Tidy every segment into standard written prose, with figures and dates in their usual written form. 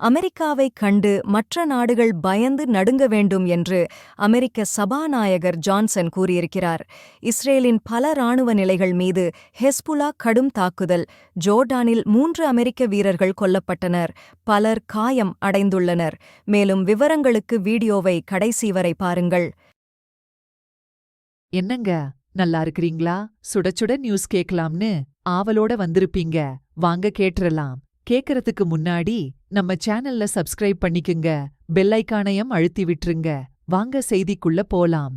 அமெரிக்காவைக் கண்டு மற்ற நாடுகள் பயந்து நடுங்க வேண்டும் என்று அமெரிக்க சபாநாயகர் ஜான்சன் கூறியிருக்கிறார். இஸ்ரேலின் பல இராணுவ நிலைகள் மீது ஹெஸ்புல்லா கடும் தாக்குதல். ஜோர்டானில் 3 அமெரிக்க வீரர்கள் கொல்லப்பட்டனர், பலர் காயம் அடைந்துள்ளனர். மேலும் விவரங்களுக்கு வீடியோவை கடைசி வரை பாருங்கள். என்னங்க, நல்லா இருக்கிறீங்களா? சுட சுட நியூஸ் கேட்கலாம்னு ஆவலோட வந்திருப்பீங்க. வாங்க கேட்டுறலாம். கேக்கறதுக்கு முன்னாடி நம்ம சேனல்ல சப்ஸ்கிரைப் பண்ணிக்குங்க, பெல் ஐகானையும் அழுத்தி விட்டுருங்க. வாங்க செய்திக்குள்ள போலாம்.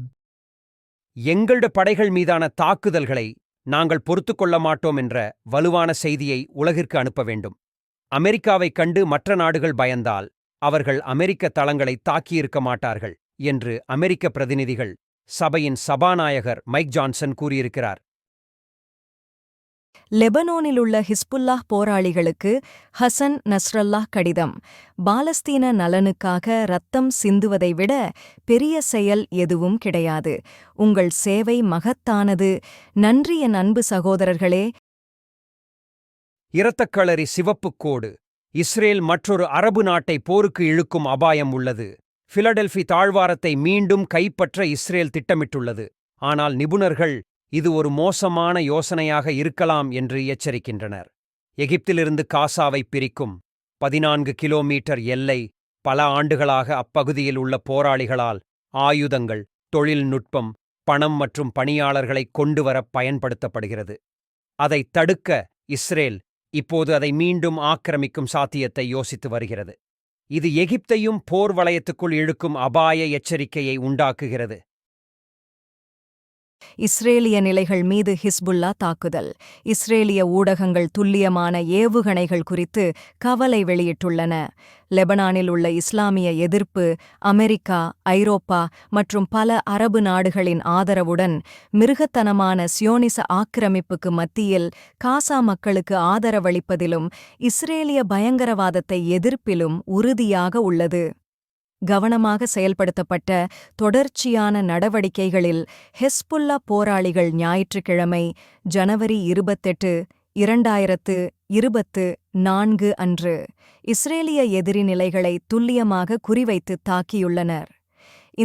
எங்களோட படைகள் மீதான தாக்குதல்களை நாங்கள் பொறுத்துக்கொள்ள மாட்டோம் என்ற வலுவான செய்தியை உலகிற்கு அனுப்ப வேண்டும். அமெரிக்காவைக் கண்டு மற்ற நாடுகள் பயந்தால் அவர்கள் அமெரிக்க தளங்களை தாக்கியிருக்க மாட்டார்கள் என்று அமெரிக்க பிரதிநிதிகள் சபையின் சபாநாயகர் மைக் ஜான்சன் கூறியிருக்கிறார். லெபனோனிலுள்ள ஹிஸ்புல்லாஹ் போராளிகளுக்கு ஹசன் நஸ்ரல்லாஹ் கடிதம். பாலஸ்தீன நலனுக்காக இரத்தம் சிந்துவதை விட பெரிய செயல் எதுவும் கிடையாது. உங்கள் சேவை மகத்தானது. நன்றி என் அன்பு சகோதரர்களே. இரத்தக்களரி சிவப்புக் கோடு. இஸ்ரேல் மற்றொரு அரபு நாட்டை போருக்கு இழுக்கும் அபாயம் உள்ளது. பிலடெல்பி தாழ்வாரத்தை மீண்டும் கைப்பற்ற இஸ்ரேல் திட்டமிட்டுள்ளது. ஆனால் நிபுணர்கள் இது ஒரு மோசமான யோசனையாக இருக்கலாம் என்று எச்சரிக்கின்றனர். எகிப்திலிருந்து காசாவை பிரிக்கும் 14 கிலோமீட்டர் எல்லை பல ஆண்டுகளாக அப்பகுதியில் உள்ள போராளிகளால் ஆயுதங்கள், தொழில்நுட்பம், பணம் மற்றும் பணியாளர்களை கொண்டுவர பயன்படுத்தப்படுகிறது. அதை தடுக்க இஸ்ரேல் இப்போது அதை மீண்டும் ஆக்கிரமிக்கும் சாத்தியத்தை யோசித்து வருகிறது. இது எகிப்தையும் போர் வலயத்துக்குள் இழுக்கும் அபாய எச்சரிக்கையை உண்டாக்குகிறது. இஸ்ரேலிய நிலைகள் மீது ஹிஸ்புல்லா தாக்குதல். இஸ்ரேலிய ஊடகங்கள் துல்லியமான ஏவுகணைகள் குறித்து கவலை வெளியிட்டுள்ளன. லெபனானில் உள்ள இஸ்லாமிய எதிர்ப்பு அமெரிக்கா, ஐரோப்பா மற்றும் பல அரபு நாடுகளின் ஆதரவுடன் மிருகத்தனமான சியோனிச ஆக்கிரமிப்புக்கு மத்தியில் காசா மக்களுக்கு ஆதரவளிப்பதிலும் இஸ்ரேலிய பயங்கரவாதத்தை எதிர்ப்பிலும் உறுதியாக உள்ளது. கவனமாக செயல்படுத்தப்பட்ட தொடர்ச்சியான நடவடிக்கைகளில் ஹெஸ்புல்லா போராளிகள் ஞாயிற்றுக்கிழமை ஜனவரி 28, 2024 அன்று இஸ்ரேலிய எதிரி நிலைகளை துல்லியமாக குறிவைத்து தாக்கியுள்ளனர்.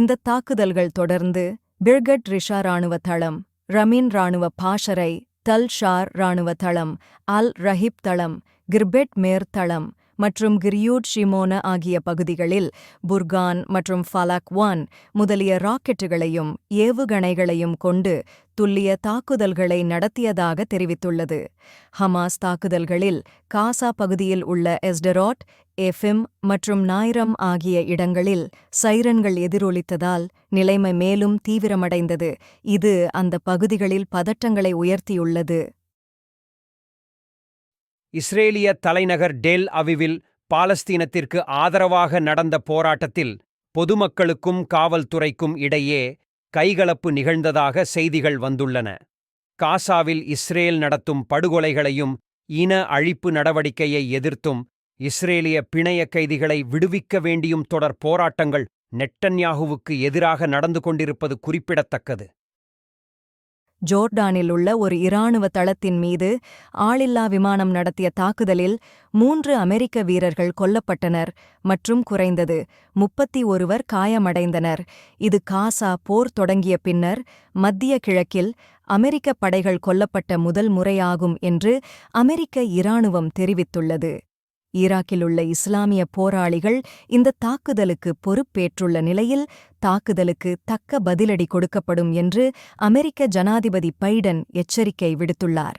இந்த தாக்குதல்கள் தொடர்ந்து பிர்கட் ரிஷா இராணுவ தளம், ரமீன் இராணுவ பாஷறை, தல் ஷார் இராணுவ தளம், அல் ரஹிப் தளம், கிர்பெட் மேர் தளம் மற்றும் கிரியூட் ஷிமோன ஆகிய பகுதிகளில் புர்கான் மற்றும் ஃபலாக் 1 முதலிய ராக்கெட்டுகளையும் ஏவுகணைகளையும் கொண்டு துல்லிய தாக்குதல்களை நடத்தியதாக தெரிவித்துள்ளது. ஹமாஸ் தாக்குதல்களில் காசா பகுதியில் உள்ள எஸ்டெராட், எஃபிம் மற்றும் நாய்ரம் ஆகிய இடங்களில் சைரன்கள் எதிரொலித்ததால் நிலைமை மேலும் தீவிரமடைந்தது. இது அந்த பகுதிகளில் பதட்டங்களை உயர்த்தியுள்ளது. இஸ்ரேலிய தலைநகர் டெல் அவிவில் பாலஸ்தீனத்திற்கு ஆதரவாக நடந்த போராட்டத்தில் பொதுமக்களுக்கும் காவல்துறைக்கும் இடையே கைகலப்பு நிகழ்ந்ததாக செய்திகள் வந்துள்ளன. காசாவில் இஸ்ரேல் நடத்தும் படுகொலைகளையும் இன அழிப்பு நடவடிக்கையை எதிர்த்தும் இஸ்ரேலிய பிணைய கைதிகளை விடுவிக்க வேண்டியும் தொடர் போராட்டங்கள் நெட்டன்யாகுவுக்கு எதிராக நடந்து கொண்டிருப்பது குறிப்பிடத்தக்கது. ஜோர்டானில் உள்ள ஒரு இராணுவ தளத்தின் மீது ஆளில்லா விமானம் நடத்திய தாக்குதலில் 3 அமெரிக்க வீரர்கள் கொல்லப்பட்டனர் மற்றும் குறைந்தது 31 காயமடைந்தனர். இது காசா போர் தொடங்கிய பின்னர் மத்திய கிழக்கில் அமெரிக்க படைகள் கொல்லப்பட்ட முதல் முறையாகும் என்று அமெரிக்க இராணுவம் தெரிவித்துள்ளது. ஈராக்கிலுள்ள இஸ்லாமிய போராளிகள் இந்த தாக்குதலுக்கு பொறுப்பேற்றுள்ள நிலையில் தாக்குதலுக்கு தக்க பதிலடி கொடுக்கப்படும் என்று அமெரிக்க ஜனாதிபதி பைடன் எச்சரிக்கை விடுத்துள்ளார்.